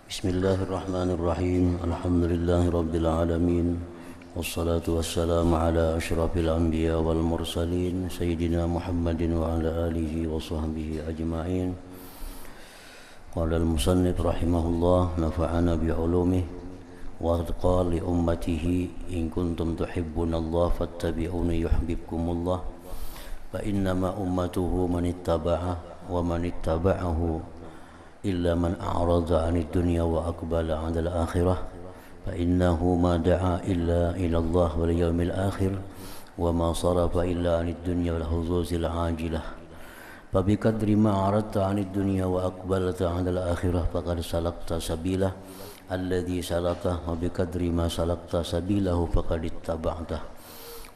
Bismillahirrahmanirrahim. Alhamdulillahirabbil alamin. Wassalatu wassalamu ala asyrafil anbiya wal mursalin sayyidina Muhammadin wa ala alihi wa sahbihi ajma'in. Qala al-musannif rahimahullah nafa'ana bi ulumihi wa qala li ummatihi in kuntum tuhibbunallaha fattabi'uni yuhibbukumullah fa innama ummatuhu man ittaba'a wa man ittaba'ahu إلا من أعرض عن الدنيا وأقبل على الآخرة فإنه ما دعا إلا إلى الله واليوم الآخر وما صرف إلا عن الدنيا والحظوظ العاجلة فبقدر ما أعرضت عن الدنيا وأقبلت على الآخرة فقد سلكت سبيله الذي سلكه وبقدر ما سلكت سبيله فقد اتبعته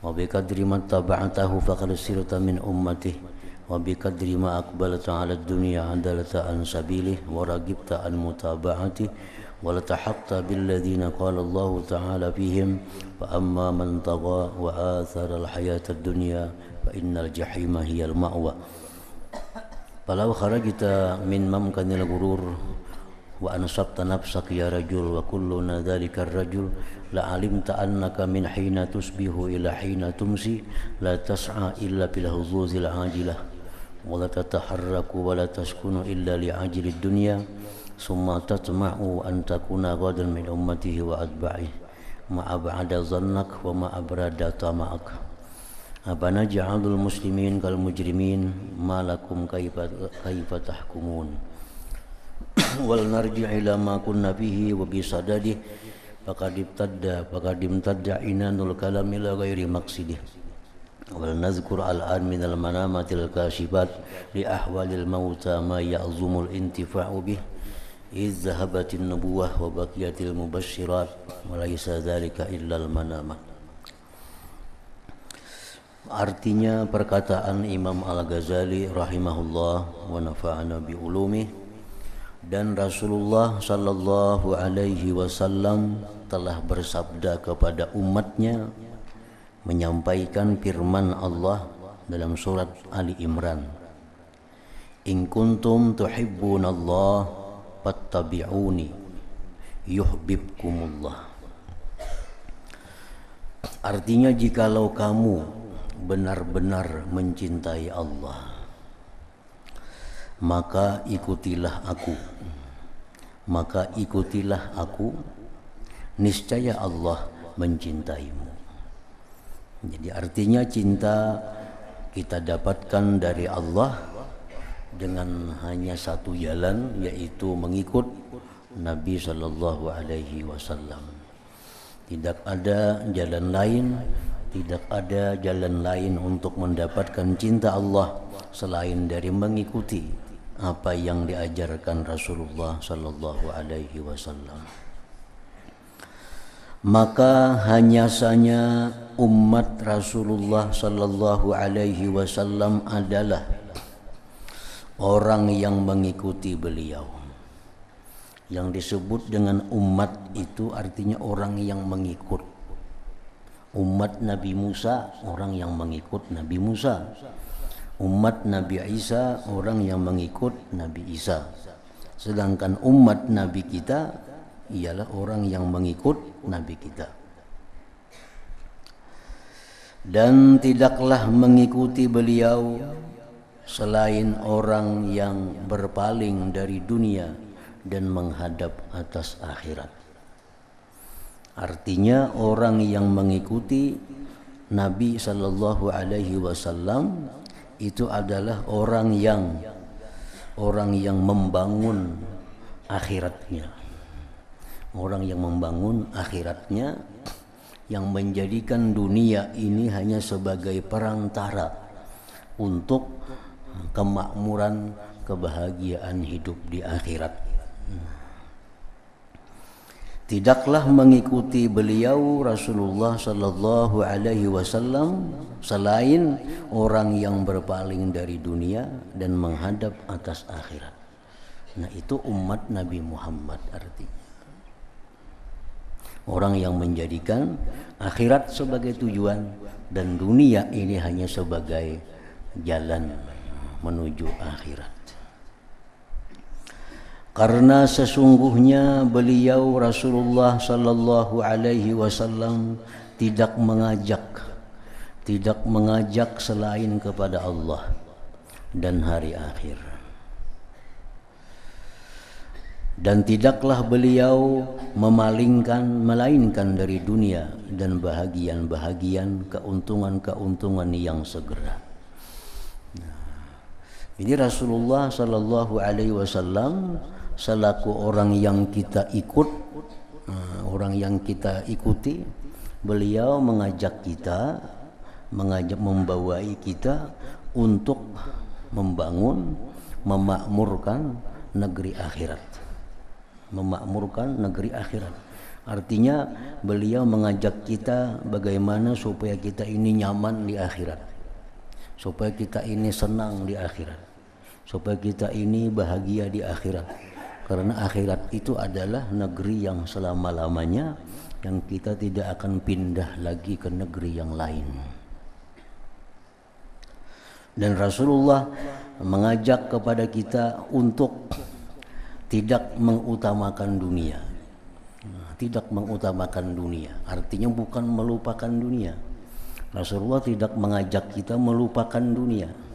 وبقدر ما اتبعته فقد سرت من أمته وبقدر ما أقبلت على الدنيا عدلت عن سبيله ورغبت عن متابعته ولتحقت بالذين قال الله تعالى فيهم فأما من طغى وآثر الحياة الدنيا فإن الجحيم هي المأوى فلو خرجت من ممكن الغرور وأنصبت نفسك يا رجل وكلنا ذلك الرجل لعلمت أنك من حين تصبح إلى حين تمسي لا تسعى إلا بالحظوظ العاجلة ولا تتحرك ولا تسكن إلا لعاجل الدنيا ثم تطمع أن تكون غدا من أمته وأتباعه ما أبعد ظنك وما أبرد طمعك أفنجعل المسلمين كالمجرمين ما لكم كيف تحكمون ولنرجع إلى ما كنا فيه وبصدده فقد امتد عنان الكلام إلى غير مقصده ولنذكر الآن من المنامات الكاشفات لأحوال الموتى ما يعظم الانتفاع به إذ ذهبت النبوة وبقيت المبشرات وليس ذلك إلا المنامات. Artinya perkataan Imam Al-Ghazali rahimahullah wa nafa'ana bi ulumih, dan Rasulullah sallallahu alaihi wasallam telah bersabda kepada umatnya menyampaikan firman Allah dalam surat Ali Imran, in kuntum tuhibbunallah fattabi'uni yuhibbukumullah. Artinya jikalau kamu benar-benar mencintai Allah, maka ikutilah aku, niscaya Allah mencintaimu. Jadi artinya cinta kita dapatkan dari Allah dengan hanya satu jalan, yaitu mengikut Nabi sallallahu alaihi wasallam. Tidak ada jalan lain untuk mendapatkan cinta Allah selain dari mengikuti apa yang diajarkan Rasulullah sallallahu alaihi wasallam. Maka hanya saja umat Rasulullah sallallahu alaihi wasallam adalah orang yang mengikuti beliau. Yang disebut dengan umat itu artinya orang yang mengikut. Umat Nabi Musa, orang yang mengikut Nabi Musa. Umat Nabi Isa, orang yang mengikut Nabi Isa. Sedangkan umat Nabi kita ialah orang yang mengikut Nabi kita. Dan tidaklah mengikuti beliau selain orang yang berpaling dari dunia dan menghadap atas akhirat. Artinya orang yang mengikuti Nabi sallallahu alaihi wasallam itu adalah orang yang membangun akhiratnya. Orang yang membangun akhiratnya, yang menjadikan dunia ini hanya sebagai perantara untuk kemakmuran, kebahagiaan hidup di akhirat. Tidaklah mengikuti beliau Rasulullah sallallahu alaihi wasallam selain orang yang berpaling dari dunia dan menghadap atas akhirat. Nah, itu umat Nabi Muhammad artinya. Orang yang menjadikan akhirat sebagai tujuan dan dunia ini hanya sebagai jalan menuju akhirat. Karena sesungguhnya beliau Rasulullah sallallahu alaihi wasallam tidak mengajak selain kepada Allah dan hari akhir. Dan tidaklah beliau melainkan dari dunia dan bahagian-bahagian, keuntungan-keuntungan yang segera. Jadi Rasulullah sallallahu alaihi wasallam selaku orang yang kita ikuti, beliau mengajak membawai kita untuk membangun, memakmurkan negeri akhirat. Artinya beliau mengajak kita bagaimana supaya kita ini nyaman di akhirat, supaya kita ini senang di akhirat, supaya kita ini bahagia di akhirat. Karena akhirat itu adalah negeri yang selama-lamanya, yang kita tidak akan pindah lagi ke negeri yang lain. Dan Rasulullah mengajak kepada kita untuk tidak mengutamakan dunia. Artinya bukan melupakan dunia. Rasulullah tidak mengajak kita melupakan dunia.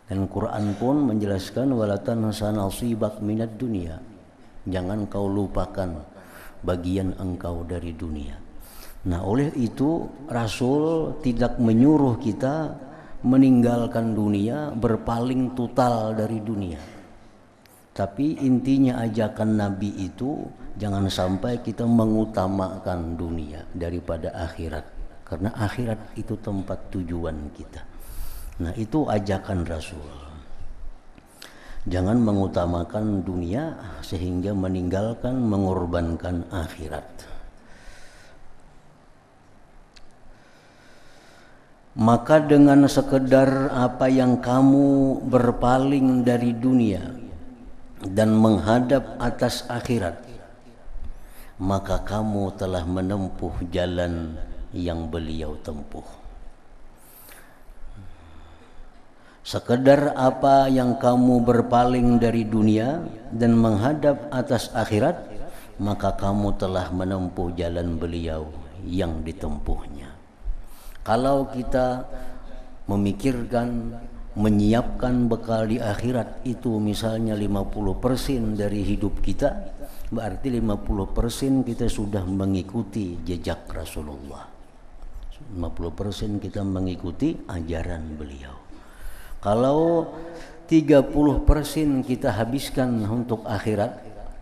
Dan Quran pun menjelaskan wala tansa nasibak minad dunia. Jangan kau lupakan bagian engkau dari dunia. Nah, oleh itu Rasul tidak menyuruh kita meninggalkan dunia, berpaling total dari dunia. Tapi intinya ajakan Nabi itu jangan sampai kita mengutamakan dunia daripada akhirat, karena akhirat itu tempat tujuan kita. Nah, itu ajakan Rasul. Jangan mengutamakan dunia sehingga meninggalkan, mengorbankan akhirat. Maka dengan sekedar apa yang kamu berpaling dari dunia dan menghadap atas akhirat, maka kamu telah menempuh jalan yang beliau tempuh. Sekedar apa yang kamu berpaling dari dunia dan menghadap atas akhirat, maka kamu telah menempuh jalan beliau yang ditempuhnya. Kalau kita memikirkan, menyiapkan bekal di akhirat itu misalnya 50% dari hidup kita, berarti 50% kita sudah mengikuti jejak Rasulullah. 50% kita mengikuti ajaran beliau. Kalau 30% kita habiskan untuk akhirat,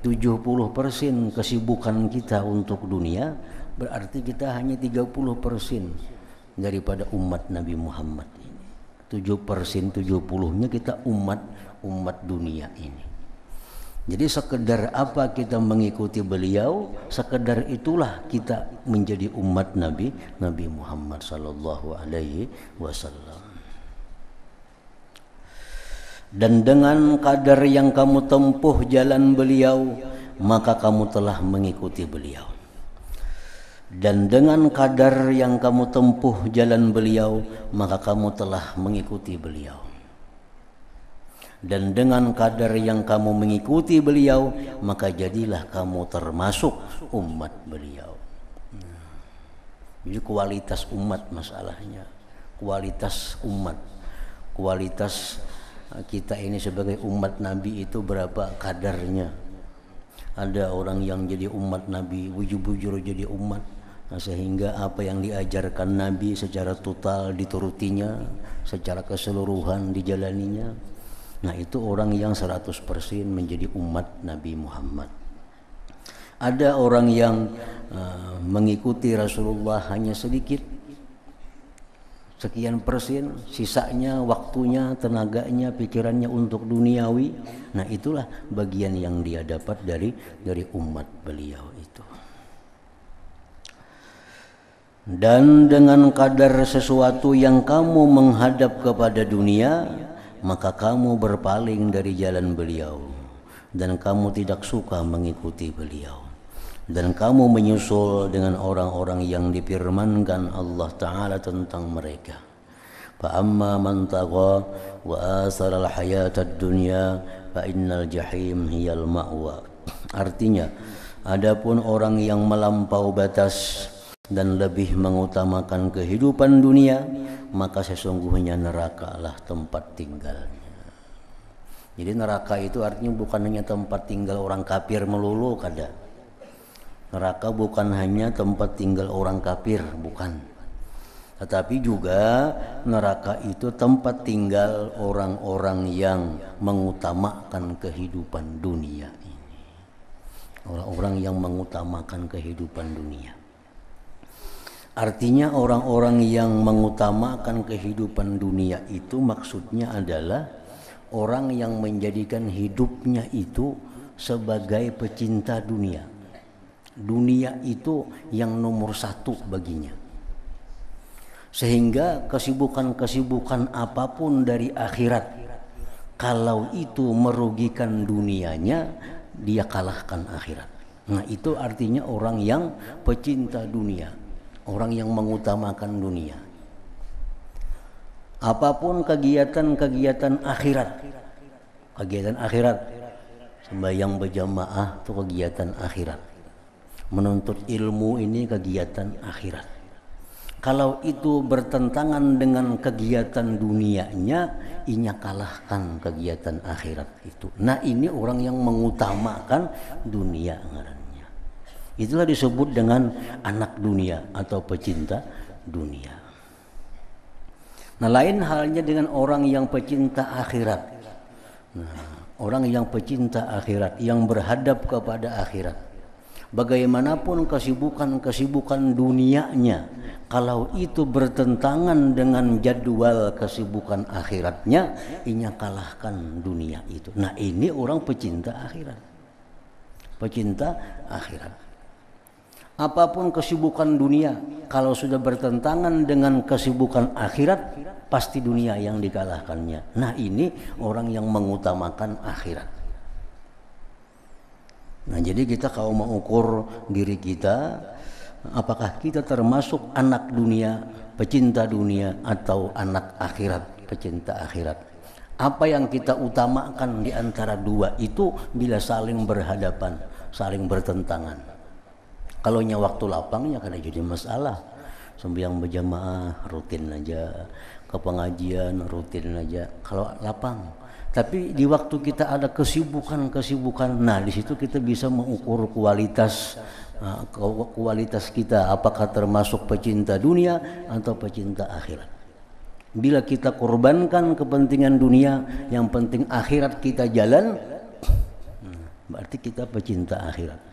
70% kesibukan kita untuk dunia, berarti kita hanya 30% daripada umat Nabi Muhammad ini. 7%, 70-nya kita umat dunia ini. Jadi sekedar apa kita mengikuti beliau, sekedar itulah kita menjadi umat Nabi Muhammad sallallahu alaihi wasallam. Dan dengan kadar yang kamu tempuh jalan beliau, maka kamu telah mengikuti beliau. Dan dengan kadar yang kamu tempuh jalan beliau, maka kamu telah mengikuti beliau. Dan dengan kadar yang kamu mengikuti beliau, maka jadilah kamu termasuk umat beliau. Jadi kualitas umat masalahnya. Kualitas umat. Kualitas kita ini sebagai umat Nabi itu berapa kadarnya. Ada orang yang jadi umat Nabi, bujur-bujur jadi umat. Nah, sehingga apa yang diajarkan Nabi secara total diturutinya, secara keseluruhan dijalaninya. Nah, itu orang yang 100% menjadi umat Nabi Muhammad. Ada orang yang mengikuti Rasulullah hanya sedikit, sekian persen, sisanya waktunya, tenaganya, pikirannya untuk duniawi. Nah, itulah bagian yang dia dapat dari umat beliau itu. Dan dengan kadar sesuatu yang kamu menghadap kepada dunia, maka kamu berpaling dari jalan beliau, dan kamu tidak suka mengikuti beliau, dan kamu menyusul dengan orang-orang yang difirmankan Allah Ta'ala tentang mereka. Fa amma man tagha wa asara al-hayata ad-dunya fa innal jahim hiyal ma'wa. Artinya, adapun orang yang melampau batas dan lebih mengutamakan kehidupan dunia, maka sesungguhnya neraka lah tempat tinggalnya. Jadi neraka itu artinya bukan hanya tempat tinggal orang kafir melulu, kada. Neraka bukan hanya tempat tinggal orang kafir, bukan. Tetapi juga neraka itu tempat tinggal orang-orang yang mengutamakan kehidupan dunia ini. Orang-orang yang mengutamakan kehidupan dunia. Artinya orang-orang yang mengutamakan kehidupan dunia itu maksudnya adalah orang yang menjadikan hidupnya itu sebagai pecinta dunia. Dunia itu yang nomor satu baginya. Sehingga kesibukan-kesibukan apapun dari akhirat, kalau itu merugikan dunianya, dia kalahkan akhirat. Nah, itu artinya orang yang pecinta dunia, orang yang mengutamakan dunia. Apapun kegiatan-kegiatan akhirat, sembahyang berjamaah itu kegiatan akhirat. Menuntut ilmu ini kegiatan akhirat. Kalau itu bertentangan dengan kegiatan dunianya, inya kalahkan kegiatan akhirat itu. Nah, ini orang yang mengutamakan dunia ngarannya. Itulah disebut dengan anak dunia atau pecinta dunia. Nah, lain halnya dengan orang yang pecinta akhirat. Nah, orang yang pecinta akhirat, yang berhadap kepada akhirat. Bagaimanapun kesibukan-kesibukan dunianya, kalau itu bertentangan dengan jadwal kesibukan akhiratnya, inya kalahkan dunia itu. Nah, ini orang pecinta akhirat. Pecinta akhirat. Apapun kesibukan dunia, kalau sudah bertentangan dengan kesibukan akhirat, pasti dunia yang dikalahkannya. Nah, ini orang yang mengutamakan akhirat. Nah, jadi kita kalau mengukur diri kita, apakah kita termasuk anak dunia, pecinta dunia, atau anak akhirat, pecinta akhirat. Apa yang kita utamakan di antara dua itu bila saling berhadapan, saling bertentangan. Kalau nya waktu lapangnya kada jadi masalah. Sembahyang berjamaah rutin aja, ke pengajian rutin aja. Kalau lapang. Tapi di waktu kita ada kesibukan, nah di situ kita bisa mengukur kualitas kita, apakah termasuk pecinta dunia atau pecinta akhirat. Bila kita korbankan kepentingan dunia, yang penting akhirat kita jalan, berarti kita pecinta akhirat.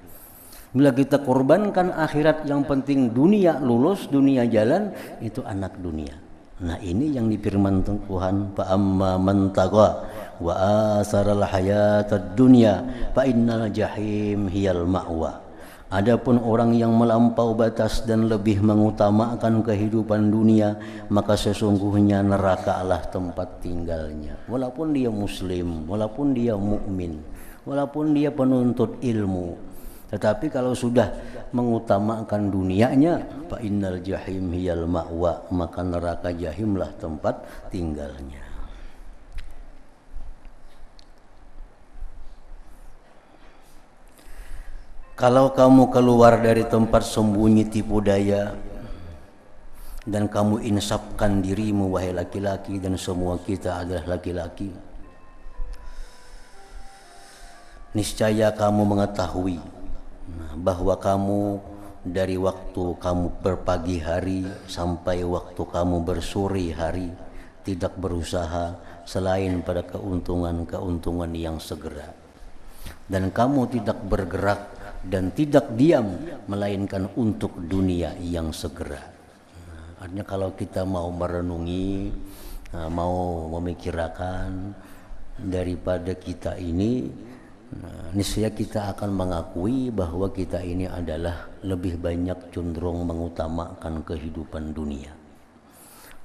Bila kita korbankan akhirat, yang penting dunia lulus, dunia jalan, itu anak dunia. Nah, ini yang difirmankan Tuhan, fa amma man tagha wa asaral hayatad dunya fa innal jahim hiyal ma'wa. Adapun orang yang melampau batas dan lebih mengutamakan kehidupan dunia, maka sesungguhnya neraka lah tempat tinggalnya. Walaupun dia muslim, walaupun dia mukmin, walaupun dia penuntut ilmu, tetapi kalau sudah mengutamakan dunianya, fa innal jahim hiyal ma'wa, maka neraka jahimlah tempat tinggalnya. Kalau kamu keluar dari tempat sembunyi tipu daya dan kamu insafkan dirimu, wahai laki-laki, dan semua kita adalah laki-laki, niscaya kamu mengetahui bahwa kamu dari waktu kamu berpagi hari sampai waktu kamu bersore hari tidak berusaha selain pada keuntungan-keuntungan yang segera, dan kamu tidak bergerak dan tidak diam melainkan untuk dunia yang segera. Artinya kalau kita mau merenungi, mau memikirkan daripada kita ini, niscaya kita akan mengakui bahwa kita ini adalah lebih banyak cenderung mengutamakan kehidupan dunia.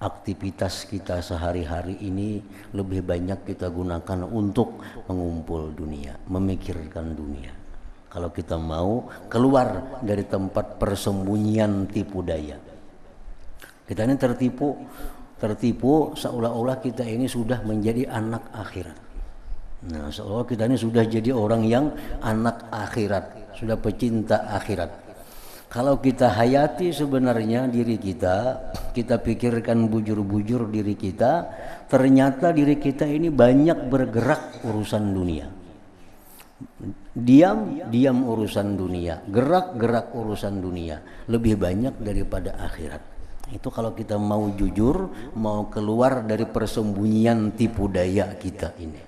Aktivitas kita sehari-hari ini lebih banyak kita gunakan untuk mengumpul dunia, memikirkan dunia. Kalau kita mau keluar dari tempat persembunyian tipu daya, kita ini tertipu tertipu seolah-olah kita ini sudah menjadi anak akhirat. Nah, seolah kita ini sudah jadi orang yang anak akhirat, sudah pecinta akhirat. Kalau kita hayati sebenarnya diri kita, kita pikirkan bujur-bujur diri kita, ternyata diri kita ini banyak bergerak urusan dunia. Diam urusan dunia, gerak urusan dunia, lebih banyak daripada akhirat. Itu kalau kita mau jujur, mau keluar dari persembunyian tipu daya kita ini.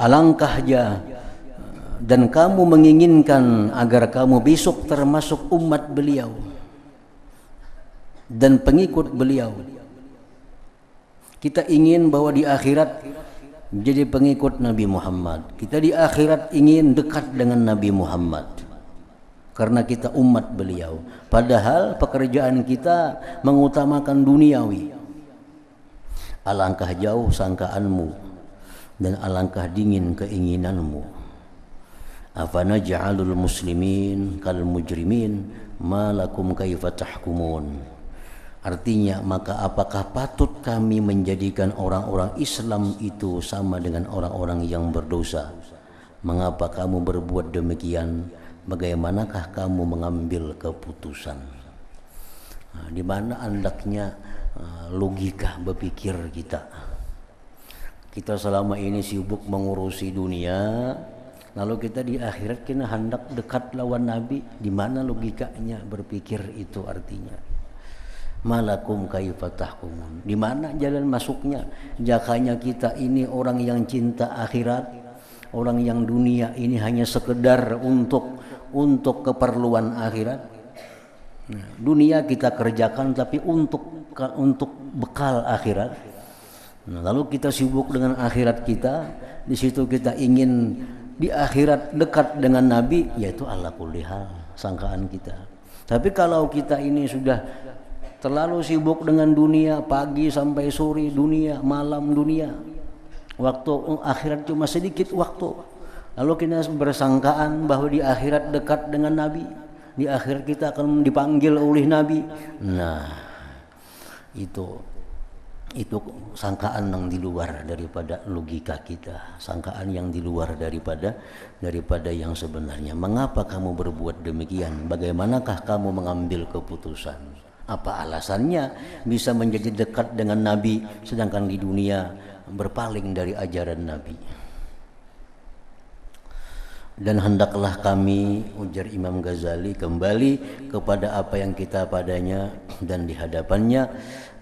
Alangkah dan kamu menginginkan agar kamu besok termasuk umat beliau dan pengikut beliau. Kita ingin bahwa di akhirat menjadi pengikut Nabi Muhammad. Kita di akhirat ingin dekat dengan Nabi Muhammad karena kita umat beliau. Padahal pekerjaan kita mengutamakan duniawi. Alangkah jauh sangkaanmu dan alangkah dingin keinginanmu. Afanaj'alul muslimin kal mujrimin ma lakum kaifa tahkumun. Artinya, maka apakah patut kami menjadikan orang-orang Islam itu sama dengan orang-orang yang berdosa? Mengapa kamu berbuat demikian? Bagaimanakah kamu mengambil keputusan? Nah, di mana andaknya logika berpikir kita? Kita selama ini sibuk mengurusi dunia, lalu kita di akhirat kita hendak dekat lawan Nabi. Di mana logikanya berpikir itu artinya? Malakum kaifa tahkumun. Di mana jalan masuknya? Jakanya kita ini orang yang cinta akhirat, orang yang dunia ini hanya sekedar untuk keperluan akhirat. Nah, dunia kita kerjakan tapi untuk bekal akhirat. Nah, lalu kita sibuk dengan akhirat kita, di situ kita ingin di akhirat dekat dengan Nabi, yaitu ala kulli hal sangkaan kita. Tapi kalau kita ini sudah terlalu sibuk dengan dunia, pagi sampai sore dunia, malam dunia, waktu akhirat cuma sedikit waktu, lalu kita bersangkaan bahwa di akhirat dekat dengan Nabi, di akhirat kita akan dipanggil oleh Nabi. Nah, itu sangkaan yang di luar daripada logika kita, sangkaan yang di luar daripada yang sebenarnya. Mengapa kamu berbuat demikian? Bagaimanakah kamu mengambil keputusan? Apa alasannya bisa menjadi dekat dengan Nabi sedangkan di dunia berpaling dari ajaran Nabi? Dan hendaklah kami, ujar Imam Ghazali, kembali kepada apa yang kita padanya dan di hadapannya,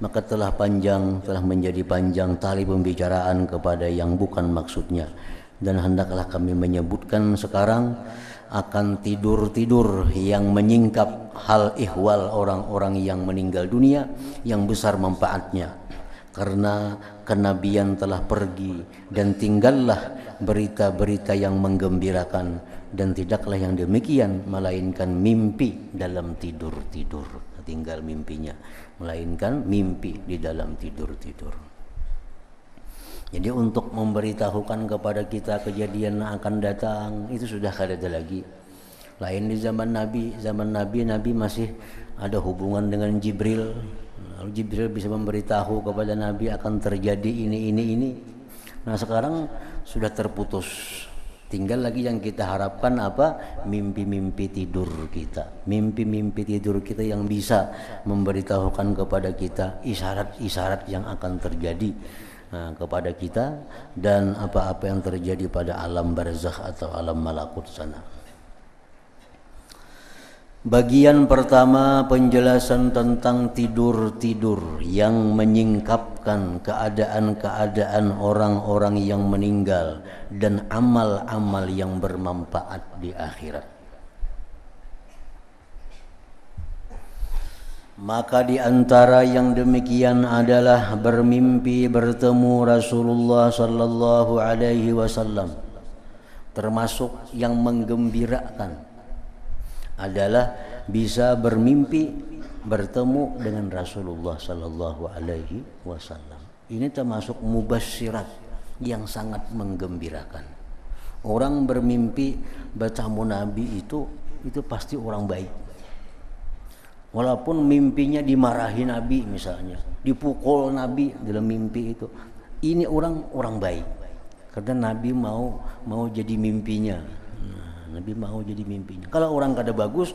maka telah menjadi panjang tali pembicaraan kepada yang bukan maksudnya. Dan hendaklah kami menyebutkan sekarang akan tidur-tidur yang menyingkap hal ihwal orang-orang yang meninggal dunia yang besar manfaatnya. Karena kenabian telah pergi dan tinggallah berita-berita yang menggembirakan, dan tidaklah yang demikian melainkan mimpi dalam tidur-tidur. Tinggal mimpinya, melainkan mimpi di dalam tidur-tidur. Jadi untuk memberitahukan kepada kita kejadian yang akan datang itu sudah kada ada lagi. Lain di zaman Nabi masih ada hubungan dengan Jibril. Lalu Jibril bisa memberitahu kepada Nabi akan terjadi ini. Nah, sekarang sudah terputus. Tinggal lagi yang kita harapkan apa? Mimpi-mimpi tidur kita. Mimpi-mimpi tidur kita yang bisa memberitahukan kepada kita isyarat-isyarat yang akan terjadi kepada kita dan apa-apa yang terjadi pada alam barzakh atau alam malakut sana. Bagian pertama, penjelasan tentang tidur-tidur yang menyingkapkan keadaan-keadaan orang-orang yang meninggal dan amal-amal yang bermanfaat di akhirat. Maka di antara yang demikian adalah bermimpi bertemu Rasulullah sallallahu alaihi wasallam. Termasuk yang menggembirakan adalah bisa bermimpi bertemu dengan Rasulullah sallallahu alaihi wasallam. Ini termasuk mubasyirat yang sangat menggembirakan. Orang bermimpi bertemu Nabi itu pasti orang baik. Walaupun mimpinya dimarahi Nabi misalnya, dipukul Nabi dalam mimpi itu. Ini orang baik. Karena Nabi mau jadi mimpinya. Nah, Nabi mau jadi mimpinya. Kalau orang kada bagus,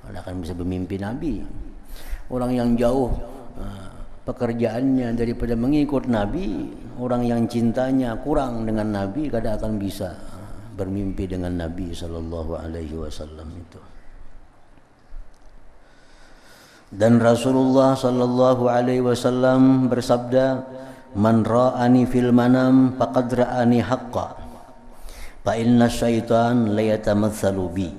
kada akan bisa bermimpi Nabi. Orang yang jauh pekerjaannya daripada mengikut Nabi, orang yang cintanya kurang dengan Nabi, kada akan bisa bermimpi dengan Nabi sallallahu alaihi wasallam itu. Dan Rasulullah sallallahu alaihi wasallam bersabda, "Man ra'ani fil manam faqad ra'ani haqqa. Fa inna syaitan la yatamatsalu bi."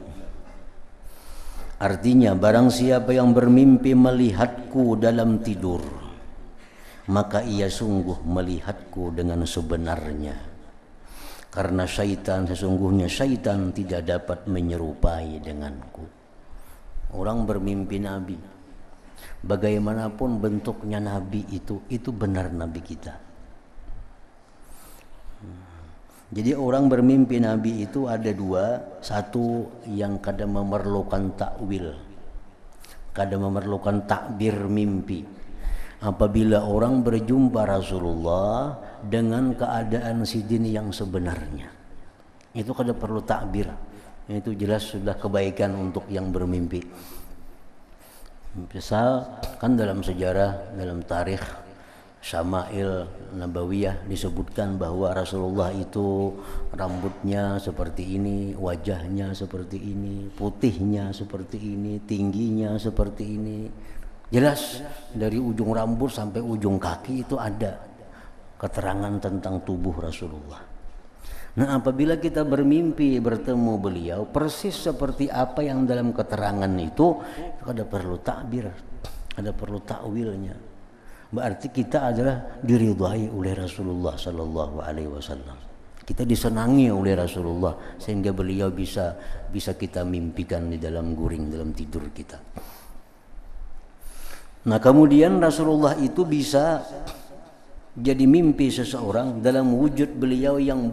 Artinya, barang siapa yang bermimpi melihatku dalam tidur, maka ia sungguh melihatku dengan sebenarnya. Karena sesungguhnya syaitan tidak dapat menyerupai denganku. Orang bermimpi Nabi, bagaimanapun bentuknya Nabi itu benar Nabi kita. Jadi orang bermimpi Nabi itu ada dua. Satu yang kadang memerlukan takwil, kadang memerlukan takbir mimpi. Apabila orang berjumpa Rasulullah dengan keadaan sidin yang sebenarnya, itu kadang perlu takbir. Itu jelas sudah kebaikan untuk yang bermimpi. Misal kan dalam sejarah, dalam tarikh Syama'il Nabawiyah disebutkan bahwa Rasulullah itu rambutnya seperti ini, wajahnya seperti ini, putihnya seperti ini, tingginya seperti ini. Jelas dari ujung rambut sampai ujung kaki itu ada keterangan tentang tubuh Rasulullah. Nah, apabila kita bermimpi bertemu beliau persis seperti apa yang dalam keterangan itu, ada perlu takbir, ada perlu takwilnya. Berarti kita adalah diridhai oleh Rasulullah sallallahu alaihi wasallam. Kita disenangi oleh Rasulullah sehingga beliau bisa kita mimpikan di dalam guring, dalam tidur kita. Nah, kemudian Rasulullah itu bisa jadi mimpi seseorang dalam wujud beliau yang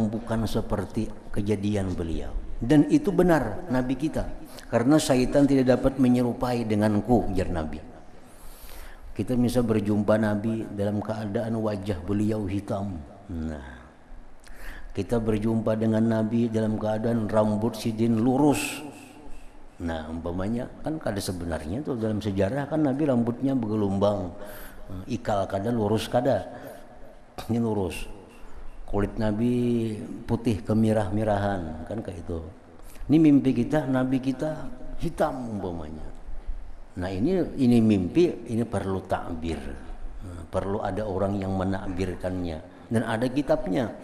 bukan seperti kejadian beliau. Dan itu benar Nabi kita. Karena syaitan tidak dapat menyerupai denganku, ujar Nabi. Kita bisa berjumpa Nabi dalam keadaan wajah beliau hitam. Nah, kita berjumpa dengan Nabi dalam keadaan rambut sidin lurus. Nah, umpamanya kan kada sebenarnya tuh dalam sejarah kan Nabi rambutnya bergelombang, ikal kada, lurus kada. Ini lurus. Kulit Nabi putih kemirah-mirahan, kan kayak itu. Ini mimpi kita, Nabi kita hitam umpamanya. Nah, ini mimpi, ini perlu takbir. Perlu ada orang yang menakbirkannya. Dan ada kitabnya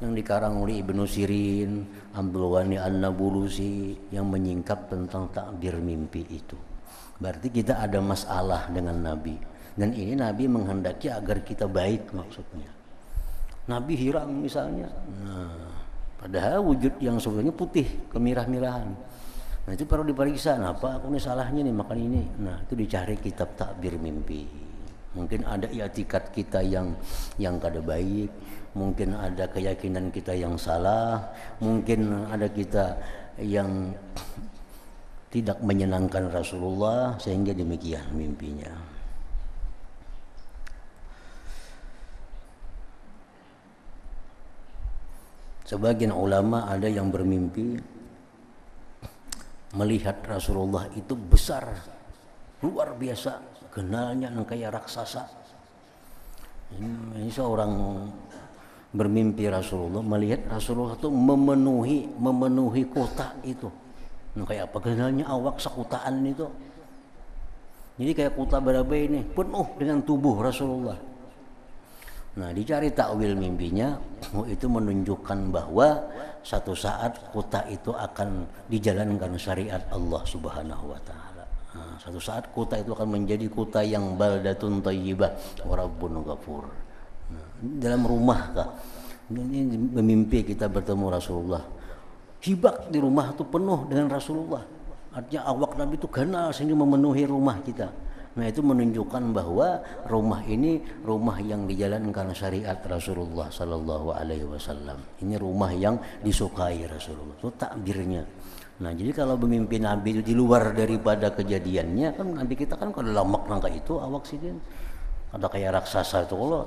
yang dikarang oleh Ibnu Sirin, Abdul Ghani An-Nabulusi yang menyingkap tentang takbir mimpi itu. Berarti kita ada masalah dengan Nabi. Dan ini Nabi menghendaki agar kita baik maksudnya. Nabi hirang misalnya. Nah, padahal wujud yang sebenarnya putih, kemirah-mirahan. Nah, itu perlu diperiksa. Nah, apa aku ini salahnya nih makan ini? Nah, itu dicari kitab takbir mimpi. Mungkin ada i'tikad kita yang kada baik, mungkin ada keyakinan kita yang salah, mungkin ada kita yang tidak menyenangkan Rasulullah sehingga demikian mimpinya. Sebagian ulama ada yang bermimpi melihat Rasulullah itu besar, luar biasa, kenalnya kayak raksasa. Ini seorang bermimpi Rasulullah, melihat Rasulullah itu memenuhi kota itu. Kayak apa kenalnya awak sekutaan itu. Jadi kayak kota berapa ini penuh dengan tubuh Rasulullah. Nah, dicari takwil mimpinya, itu menunjukkan bahwa satu saat kota itu akan dijalankan syariat Allah Subhanahu wa taala. Nah, satu saat kota itu akan menjadi kota yang baldatun thayyibah wa rabbun ghafur. Nah, dalam rumah kah? Ini memimpi kita bertemu Rasulullah. Hibak di rumah itu penuh dengan Rasulullah. Artinya awak Nabi itu kenal sehingga memenuhi rumah kita. Nah, itu menunjukkan bahwa rumah ini rumah yang dijalankan syariat Rasulullah sallallahu alaihi wasallam. Ini rumah yang disukai Rasulullah. Itu takbirnya. Nah, jadi kalau bermimpi Nabi itu di luar daripada kejadiannya, kan Nabi kita kan kalau dalam makna kayak itu awak sih kan ada kayak raksasa itu kalau.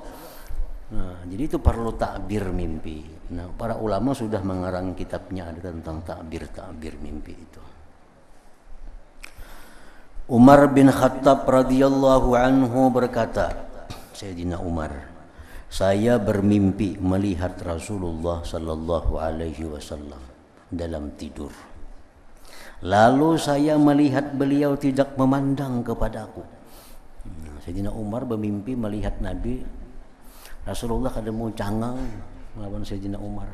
Nah, jadi itu perlu takbir mimpi. Nah, para ulama sudah mengarang kitabnya ada tentang takbir mimpi itu. Umar bin Khattab radhiyallahu anhu berkata, Sayyidina Umar, saya bermimpi melihat Rasulullah sallallahu alaihi wasallam dalam tidur. Lalu saya melihat beliau tidak memandang kepadaku. Sayyidina Umar bermimpi melihat Nabi. Rasulullah kada mau cangang melawan Sayyidina Umar.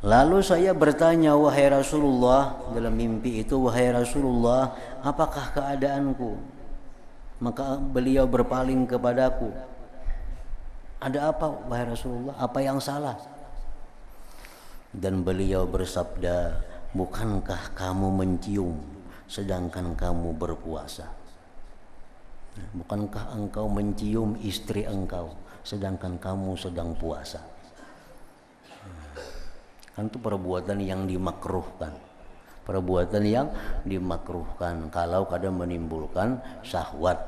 Lalu saya bertanya, wahai Rasulullah, dalam mimpi itu, wahai Rasulullah, apakah keadaanku? Maka beliau berpaling kepadaku. Ada apa wahai Rasulullah? Apa yang salah? Dan beliau bersabda, bukankah kamu mencium sedangkan kamu berpuasa? Bukankah engkau mencium istri engkau sedangkan kamu sedang puasa? Kan itu perbuatan yang dimakruhkan. Perbuatan yang dimakruhkan kalau kadang menimbulkan syahwat.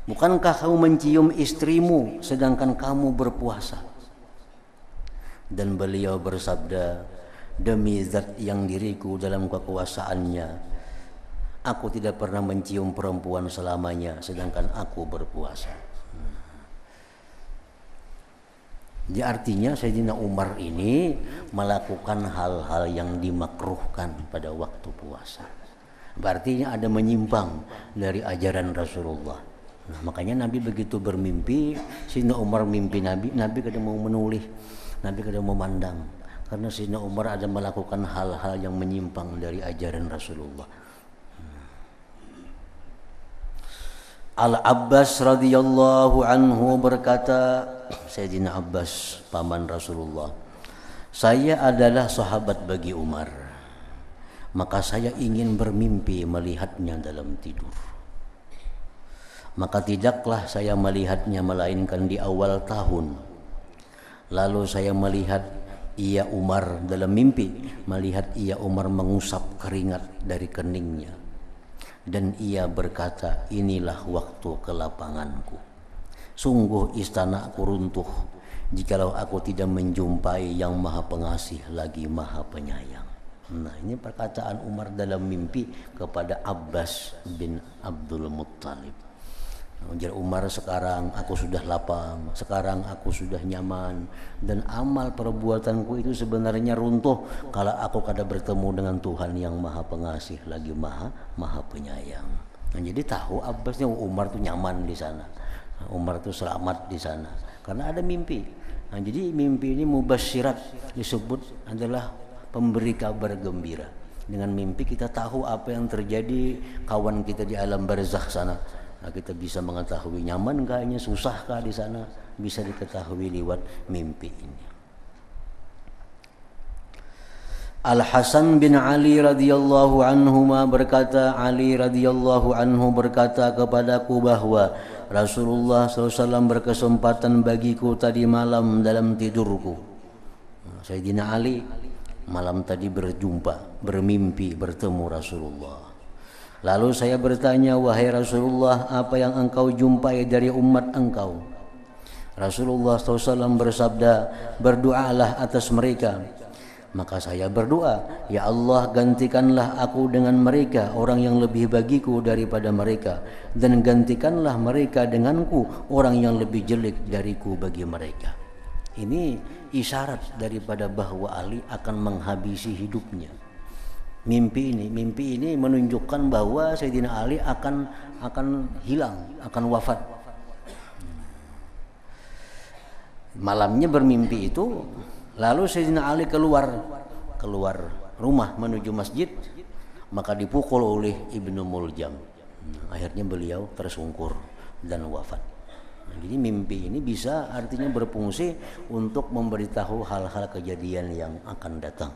Bukankah kamu mencium istrimu sedangkan kamu berpuasa? Dan beliau bersabda, demi zat yang diriku dalam kekuasaannya, aku tidak pernah mencium perempuan selamanya sedangkan aku berpuasa. Jadi artinya Sayyidina Umar ini melakukan hal-hal yang dimakruhkan pada waktu puasa. Berarti ada menyimpang dari ajaran Rasulullah. Nah, makanya Nabi begitu bermimpi, Sayyidina Umar mimpi Nabi kada mau menulis, Nabi kada mau memandang, karena Sayyidina Umar ada melakukan hal-hal yang menyimpang dari ajaran Rasulullah. Al-Abbas radhiyallahu anhu berkata, Sayyidina Abbas paman Rasulullah, saya adalah sahabat bagi Umar, maka saya ingin bermimpi melihatnya dalam tidur. Maka tidaklah saya melihatnya melainkan di awal tahun. Lalu saya melihat ia Umar dalam mimpi, melihat ia Umar mengusap keringat dari keningnya. Dan ia berkata, inilah waktu kelapanganku. Sungguh istanaku runtuh jikalau aku tidak menjumpai yang maha pengasih lagi maha penyayang. Nah, ini perkataan Umar dalam mimpi kepada Abbas bin Abdul Muttalib. Ujar Umar, sekarang aku sudah lapang, sekarang aku sudah nyaman, dan amal perbuatanku itu sebenarnya runtuh kalau aku kada bertemu dengan Tuhan yang maha pengasih lagi maha penyayang. Nah, jadi tahu Abbasnya Umar tuh nyaman di sana, Umar tuh selamat di sana karena ada mimpi. Nah, jadi mimpi ini mubasyirat disebut adalah pemberi kabar gembira. Dengan mimpi kita tahu apa yang terjadi kawan kita di alam barzakh sana. Nah, kita bisa mengetahui nyaman kayaknya, susah kah di sana, bisa diketahui lewat mimpi ini. Al-Hasan bin Ali radhiyallahu anhuma berkata, Ali radhiyallahu anhu berkata kepadaku bahwa Rasulullah SAW berkesempatan bagiku tadi malam dalam tidurku. Sayyidina Ali malam tadi bermimpi bertemu Rasulullah. Lalu saya bertanya, wahai Rasulullah, apa yang engkau jumpai dari umat engkau? Rasulullah SAW bersabda, berdoalah atas mereka. Maka saya berdoa, ya Allah, gantikanlah aku dengan mereka orang yang lebih bagiku daripada mereka, dan gantikanlah mereka denganku orang yang lebih jelek dariku bagi mereka. Ini isyarat daripada bahwa Ali akan menghabisi hidupnya. Mimpi ini menunjukkan bahwa Sayyidina Ali akan hilang, akan wafat. Malamnya bermimpi itu, lalu Sayyidina Ali keluar rumah menuju masjid, maka dipukul oleh Ibnu Muljam. Akhirnya beliau tersungkur dan wafat. Jadi mimpi ini bisa artinya berfungsi untuk memberitahu hal-hal kejadian yang akan datang.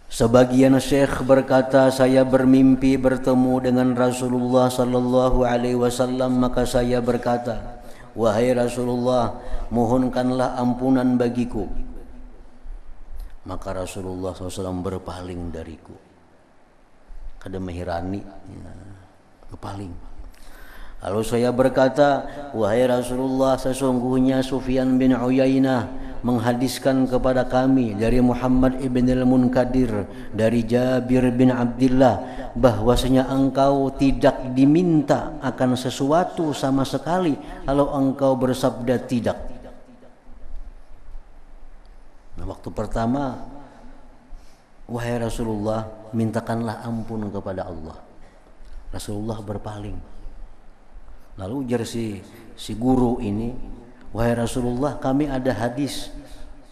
Sebagian syekh berkata, saya bermimpi bertemu dengan Rasulullah sallallahu alaihi wasallam, maka saya berkata, wahai Rasulullah, mohonkanlah ampunan bagiku. Maka Rasulullah SAW berpaling dariku. Kada mehirani, berpaling. Lalu saya berkata, wahai Rasulullah, sesungguhnya Sufyan bin Uyainah menghadiskan kepada kami dari Muhammad ibn al-Munkadir dari Jabir bin Abdullah bahwasanya engkau tidak diminta akan sesuatu sama sekali kalau engkau bersabda tidak. Nah, waktu pertama, wahai Rasulullah, mintakanlah ampun kepada Allah. Rasulullah berpaling. Lalu ujar si guru ini, wahai Rasulullah, kami ada hadis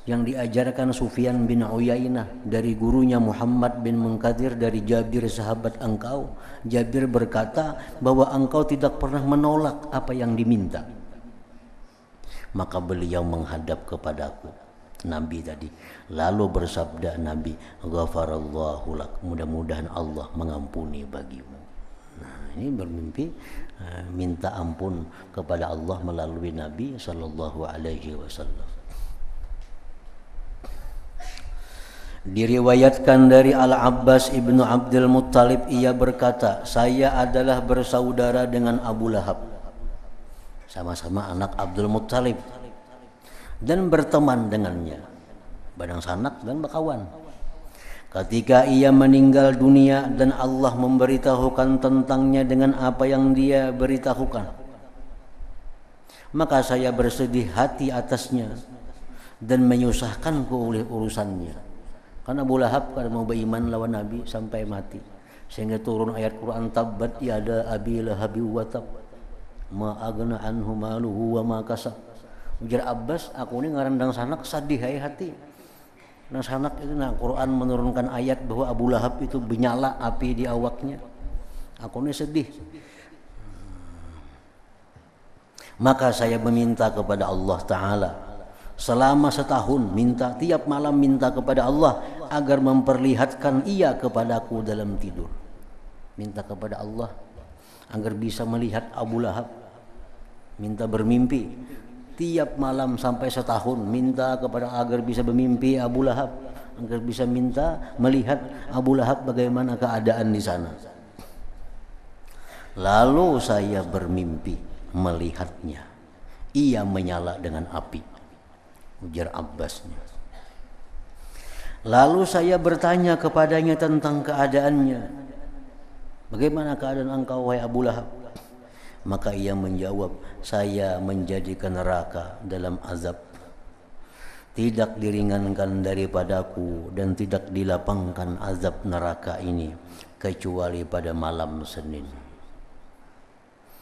yang diajarkan Sufyan bin Uyainah dari gurunya Muhammad bin Munkadir dari Jabir sahabat engkau. Jabir berkata bahwa engkau tidak pernah menolak apa yang diminta. Maka beliau menghadap kepadaku, Nabi tadi, lalu bersabda Nabi, ghafarallahu lak, mudah-mudahan Allah mengampuni bagimu. Nah, ini bermimpi minta ampun kepada Allah melalui Nabi sallallahu alaihi wasallam. Diriwayatkan dari Al-Abbas ibnu Abdul Muttalib, ia berkata, saya adalah bersaudara dengan Abu Lahab, sama-sama anak Abdul Muttalib, dan berteman dengannya, badang sanak dan bakawan. Ketika ia meninggal dunia dan Allah memberitahukan tentangnya dengan apa yang dia beritahukan, maka saya bersedih hati atasnya dan menyusahkanku oleh urusannya. Karena Abu Lahab kan mau beriman lawan Nabi sampai mati, sehingga turun ayat Quran, tabbat yada abi lahabi wa tab ma agna anhu maluhu wa ma kasab. Ujar Abbas, aku ini ngarandang sanak sedih hai hati. Nah sanak itu, nah Quran menurunkan ayat bahwa Abu Lahab itu menyala api di awaknya. Aku ini sedih. Maka saya meminta kepada Allah Ta'ala selama setahun, minta tiap malam minta kepada Allah agar memperlihatkan ia kepadaku dalam tidur. Minta kepada Allah agar bisa melihat Abu Lahab. Minta bermimpi tiap malam sampai setahun, minta kepada agar bisa bermimpi Abu Lahab, agar bisa minta melihat Abu Lahab bagaimana keadaan di sana. Lalu saya bermimpi melihatnya, ia menyala dengan api, ujar Abbasnya. Lalu saya bertanya kepadanya tentang keadaannya, bagaimana keadaan engkau wahai Abu Lahab? Maka ia menjawab, saya menjadikan neraka dalam azab, tidak diringankan daripadaku dan tidak dilapangkan azab neraka ini kecuali pada malam Senin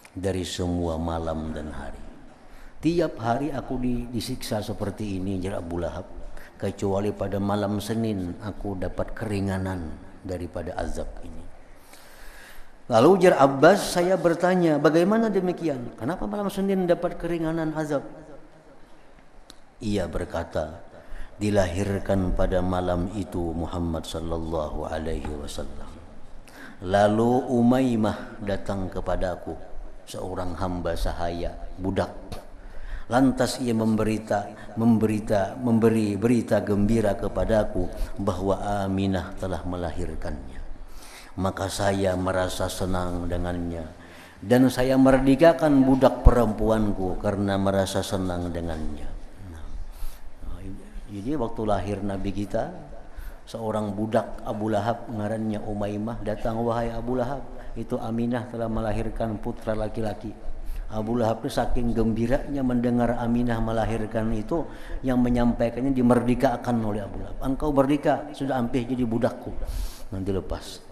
dari semua malam dan hari. Tiap hari aku disiksa seperti ini, jar Abu Lahab, kecuali pada malam Senin aku dapat keringanan daripada azab ini. Lalu ujar Abbas, saya bertanya, bagaimana demikian? Kenapa malam Senin dapat keringanan azab? Ia berkata, dilahirkan pada malam itu Muhammad sallallahu alaihi wasallam. Lalu Umaymah datang kepadaku, seorang hamba sahaya, budak. Lantas ia memberi berita gembira kepadaku bahwa Aminah telah melahirkannya. Maka saya merasa senang dengannya dan saya merdekakan budak perempuanku karena merasa senang dengannya. Jadi waktu lahir Nabi kita, seorang budak Abu Lahab ngarannya Umaymah datang, wahai Abu Lahab, itu Aminah telah melahirkan putra laki-laki. Abu Lahab itu saking gembiranya mendengar Aminah melahirkan itu, yang menyampaikannya dimerdekakan oleh Abu Lahab. Engkau merdeka, sudah ampih jadi budakku, nanti lepas.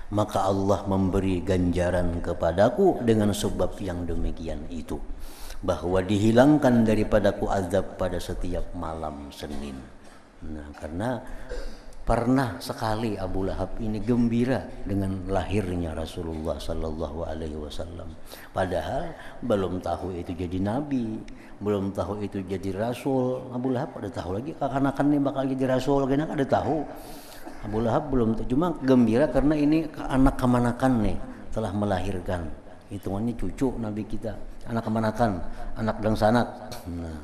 Maka Allah memberi ganjaran kepadaku dengan sebab yang demikian itu, bahwa dihilangkan daripadaku azab pada setiap malam Senin. Nah, karena pernah sekali Abu Lahab ini gembira dengan lahirnya Rasulullah sallallahu alaihi wasallam, padahal belum tahu itu jadi nabi, belum tahu itu jadi rasul. Abu Lahab ada tahu lagi kekanakan ini bakal jadi rasul, kena ada tahu. Abu Lahab belum, cuma gembira karena ini anak kemanakan nih telah melahirkan. hitungannya cucu Nabi kita, anak kemanakan, anak dan sanak. Nah,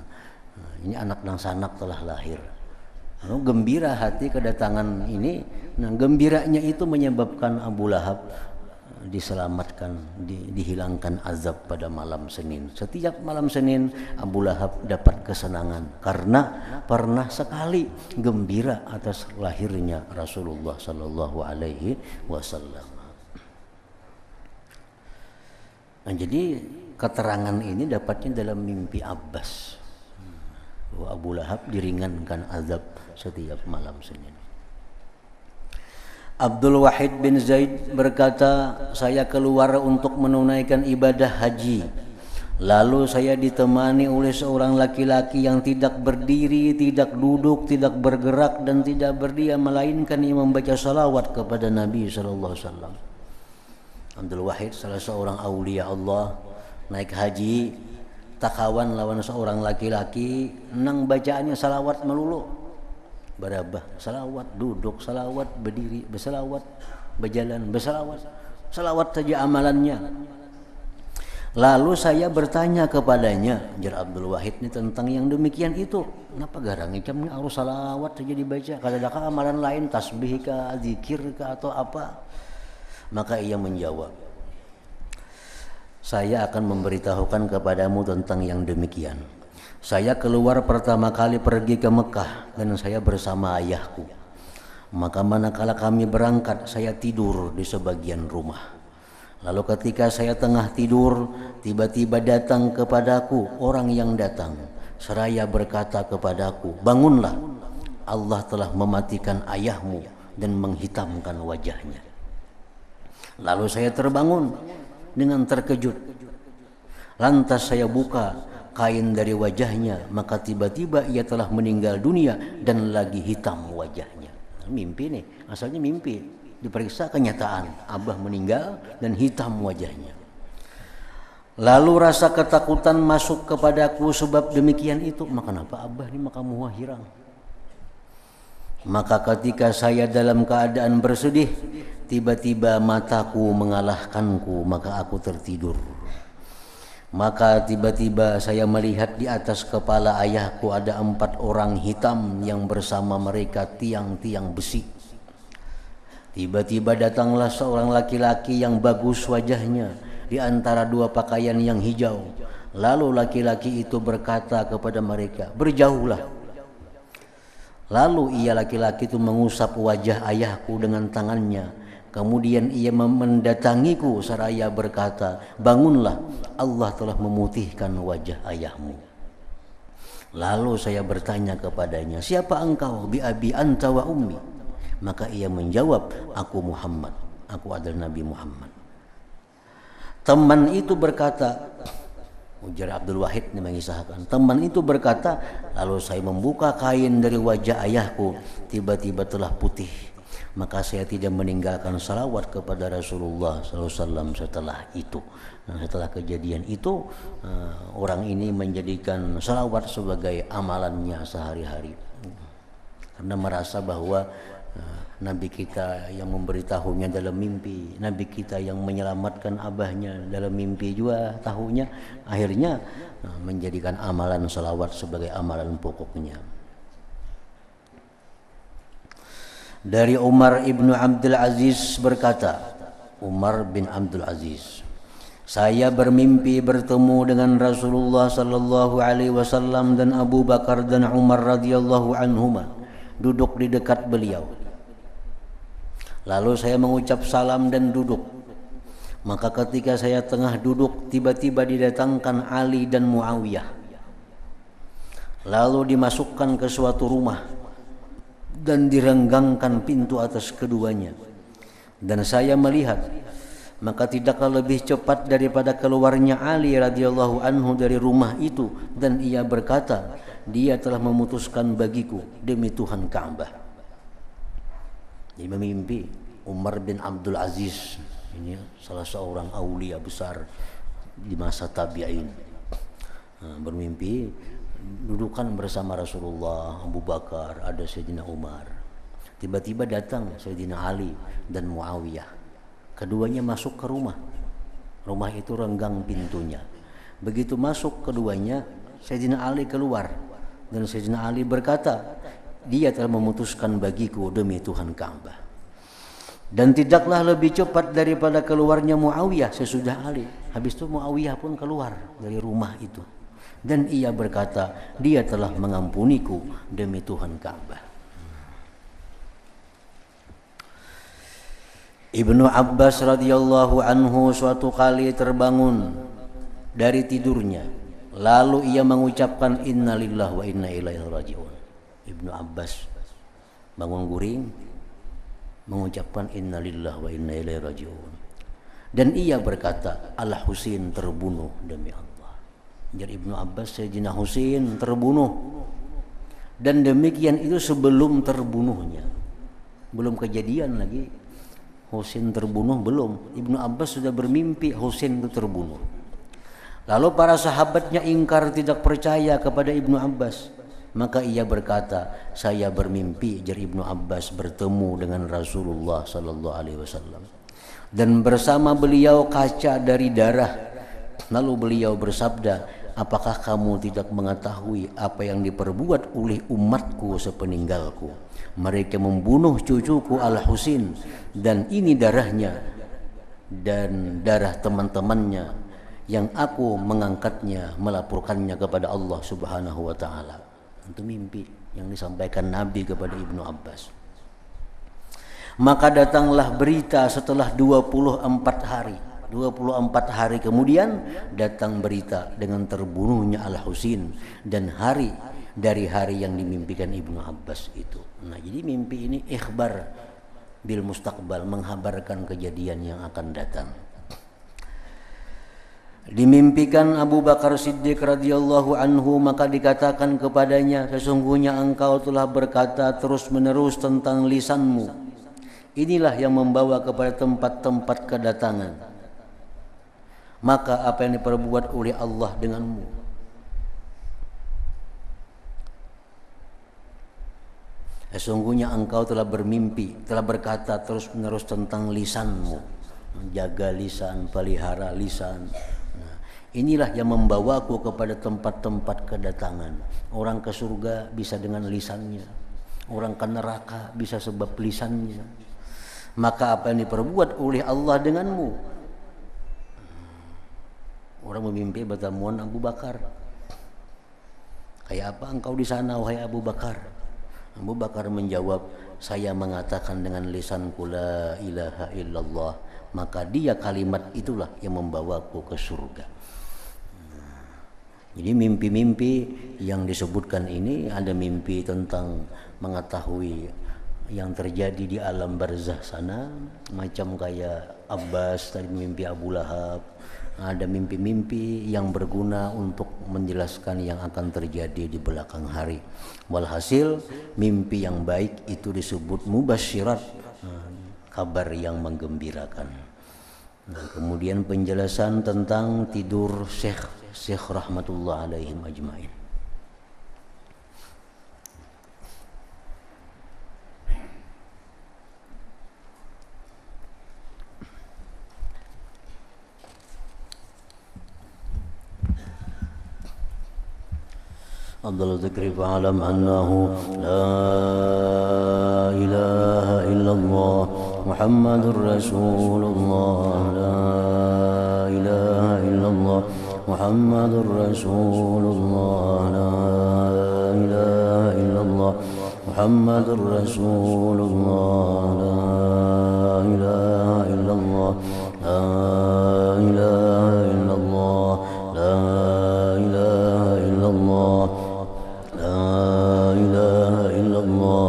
ini anak dan sanak telah lahir. Lalu gembira hati kedatangan ini. Nah, gembiranya itu menyebabkan Abu Lahab diselamatkan, dihilangkan azab pada malam Senin. Setiap malam Senin Abu Lahab dapat kesenangan karena pernah sekali gembira atas lahirnya Rasulullah sallallahu alaihi wasallam. Nah, jadi keterangan ini dapatnya dalam mimpi Abbas. Bahwa Abu Lahab diringankan azab setiap malam Senin. Abdul Wahid bin Zaid berkata, saya keluar untuk menunaikan ibadah haji. Lalu saya ditemani oleh seorang laki-laki yang tidak berdiri, tidak duduk, tidak bergerak dan tidak berdiam, melainkan ia membaca salawat kepada Nabi sallallahu alaihi wasallam. Abdul Wahid salah seorang aulia Allah naik haji, takawan lawan seorang laki-laki, nang bacaannya salawat melulu. Barabah, salawat, duduk, salawat, berdiri, bersalawat, berjalan, bersalawat, salawat saja amalannya. Lalu saya bertanya kepadanya, jar Abdul Wahid ini tentang yang demikian itu. Kenapa garang icamnya harus salawat saja dibaca? Kadang-kadang amalan lain, tasbih kah, zikir kah, atau apa? Maka ia menjawab, saya akan memberitahukan kepadamu tentang yang demikian. Saya keluar pertama kali pergi ke Mekah dan saya bersama ayahku. Maka manakala kami berangkat, saya tidur di sebagian rumah. Lalu ketika saya tengah tidur, tiba-tiba datang kepadaku orang yang datang. Seraya berkata kepadaku, bangunlah, Allah telah mematikan ayahmu dan menghitamkan wajahnya. Lalu saya terbangun dengan terkejut. Lantas saya buka kain dari wajahnya, maka tiba-tiba ia telah meninggal dunia dan lagi hitam wajahnya. Mimpi nih, asalnya mimpi. Diperiksa kenyataan, Abah meninggal dan hitam wajahnya. Lalu rasa ketakutan masuk kepadaku sebab demikian itu. Maka kenapa Abah ini makamu hirang? Maka ketika saya dalam keadaan bersedih, tiba-tiba mataku mengalahkanku, maka aku tertidur. Maka tiba-tiba saya melihat di atas kepala ayahku ada 4 orang hitam yang bersama mereka tiang-tiang besi. Tiba-tiba datanglah seorang laki-laki yang bagus wajahnya di antara 2 pakaian yang hijau. Lalu laki-laki itu berkata kepada mereka, berjauhlah. Lalu ia laki-laki itu mengusap wajah ayahku dengan tangannya. Kemudian ia mendatangiku seraya berkata, bangunlah, Allah telah memutihkan wajah ayahmu. Lalu saya bertanya kepadanya, siapa engkau? Bi abi anta wa ummi. Maka ia menjawab, aku Muhammad, aku adalah Nabi Muhammad. Teman itu berkata, ujar Abdul Wahid ini mengisahkan, teman itu berkata, lalu saya membuka kain dari wajah ayahku, tiba-tiba telah putih. Maka saya tidak meninggalkan salawat kepada Rasulullah SAW setelah itu. Nah, setelah kejadian itu, orang ini menjadikan salawat sebagai amalannya sehari-hari. Karena merasa bahwa Nabi kita yang memberitahunya dalam mimpi, Nabi kita yang menyelamatkan abahnya dalam mimpi juga tahunya, akhirnya menjadikan amalan salawat sebagai amalan pokoknya. Dari Umar ibnu Abdul Aziz berkata, Umar bin Abdul Aziz, saya bermimpi bertemu dengan Rasulullah sallallahu alaihi wasallam dan Abu Bakar dan Umar radhiyallahu anhuma duduk di dekat beliau. Lalu saya mengucap salam dan duduk. Maka ketika saya tengah duduk, tiba-tiba didatangkan Ali dan Muawiyah. Lalu dimasukkan ke suatu rumah dan direnggangkan pintu atas keduanya. Dan saya melihat, maka tidaklah lebih cepat daripada keluarnya Ali radhiyallahu anhu dari rumah itu, dan ia berkata, dia telah memutuskan bagiku demi Tuhan Ka'bah. Dia memimpi Umar bin Abdul Aziz, ini salah seorang aulia besar di masa tabi'in, bermimpi dudukan bersama Rasulullah, Abu Bakar, ada Sayyidina Umar. Tiba-tiba datang Sayyidina Ali dan Muawiyah. Keduanya masuk ke rumah. Rumah itu renggang pintunya. Begitu masuk keduanya, Sayyidina Ali keluar. Dan Sayyidina Ali berkata, dia telah memutuskan bagiku demi Tuhan Ka'bah. Dan tidaklah lebih cepat daripada keluarnya Muawiyah sesudah Ali. Habis itu Muawiyah pun keluar dari rumah itu. Dan ia berkata, dia telah mengampuniku demi Tuhan Ka'bah. Ibnu Abbas radhiyallahu anhu suatu kali terbangun dari tidurnya, lalu ia mengucapkan innalillahi wa inna ilaihi raji'un. Ibnu Abbas bangun guring mengucapkan innalillahi wa inna ilaihi raji'un. Dan ia berkata, Al-Husain terbunuh demi Allah. Jadi Ibnu Abbas, Sayyidina Husain terbunuh. Dan demikian itu sebelum terbunuhnya. Belum kejadian lagi Husain terbunuh, belum. Ibnu Abbas sudah bermimpi Husain itu terbunuh. Lalu para sahabatnya ingkar, tidak percaya kepada Ibnu Abbas. Maka ia berkata, saya bermimpi, jar Ibnu Abbas, bertemu dengan Rasulullah sallallahu alaihi wasallam. Dan bersama beliau kaca dari darah. Lalu beliau bersabda, apakah kamu tidak mengetahui apa yang diperbuat oleh umatku sepeninggalku? Mereka membunuh cucuku Al-Husain, dan ini darahnya dan darah teman-temannya yang aku mengangkatnya, melaporkannya kepada Allah Subhanahu wa taala. Itu mimpi yang disampaikan Nabi kepada Ibnu Abbas. Maka datanglah berita setelah 24 hari. 24 hari kemudian datang berita dengan terbunuhnya Al-Husain dan hari dari hari yang dimimpikan Ibnu Abbas itu. Nah, jadi mimpi ini ikhbar bil mustaqbal, menghabarkan kejadian yang akan datang. Dimimpikan Abu Bakar Siddiq radhiyallahu anhu, maka dikatakan kepadanya, sesungguhnya engkau telah berkata terus-menerus tentang lisanmu. Inilah yang membawa kepada tempat-tempat kedatangan. Maka apa yang diperbuat oleh Allah denganmu? Sesungguhnya engkau telah bermimpi, telah berkata terus-menerus tentang lisanmu. Jaga lisan, pelihara lisan. Nah, inilah yang membawaku kepada tempat-tempat kedatangan. Orang ke surga bisa dengan lisannya. Orang ke neraka bisa sebab lisannya. Maka apa yang diperbuat oleh Allah denganmu? Orang memimpi bertemuan Abu Bakar. Kayak apa engkau di sana, wahai Abu Bakar? Abu Bakar menjawab, saya mengatakan dengan lisanku la ilaha illallah, maka dia kalimat itulah yang membawaku ke surga. Jadi mimpi-mimpi yang disebutkan ini, ada mimpi tentang mengetahui yang terjadi di alam barzah sana, macam kayak Abbas tadi mimpi Abu Lahab. Ada mimpi-mimpi yang berguna untuk menjelaskan yang akan terjadi di belakang hari. Walhasil mimpi yang baik itu disebut mubasyirat, kabar yang menggembirakan. Nah, kemudian penjelasan tentang tidur Syekh rahmatullah alaihim ajmain. أفضل ذكر فاعلم أنه لا إله إلا الله محمد رسول الله لا إله إلا الله محمد رسول الله لا إله إلا الله محمد رسول الله لا إله إلا الله لا إله إلا الله لا إله إلا الله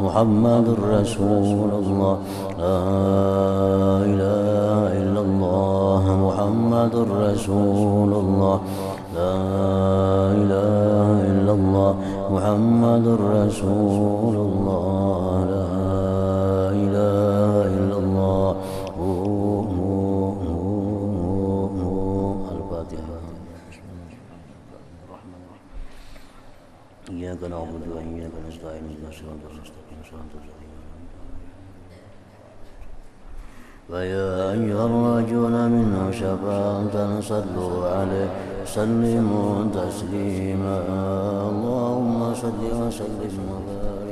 محمد رسول الله لا إله إلا الله محمد رسول الله لا إله إلا الله محمد رسول الله لا إله إلا الله الفاتحة. إياك نعبد وإياك نستعين اهدنا الصراط المستقيم صراط الذين فيا أيها الراجون منه شفاعة صلوا عليه سلموا تسليما اللهم صل وسلم وبارك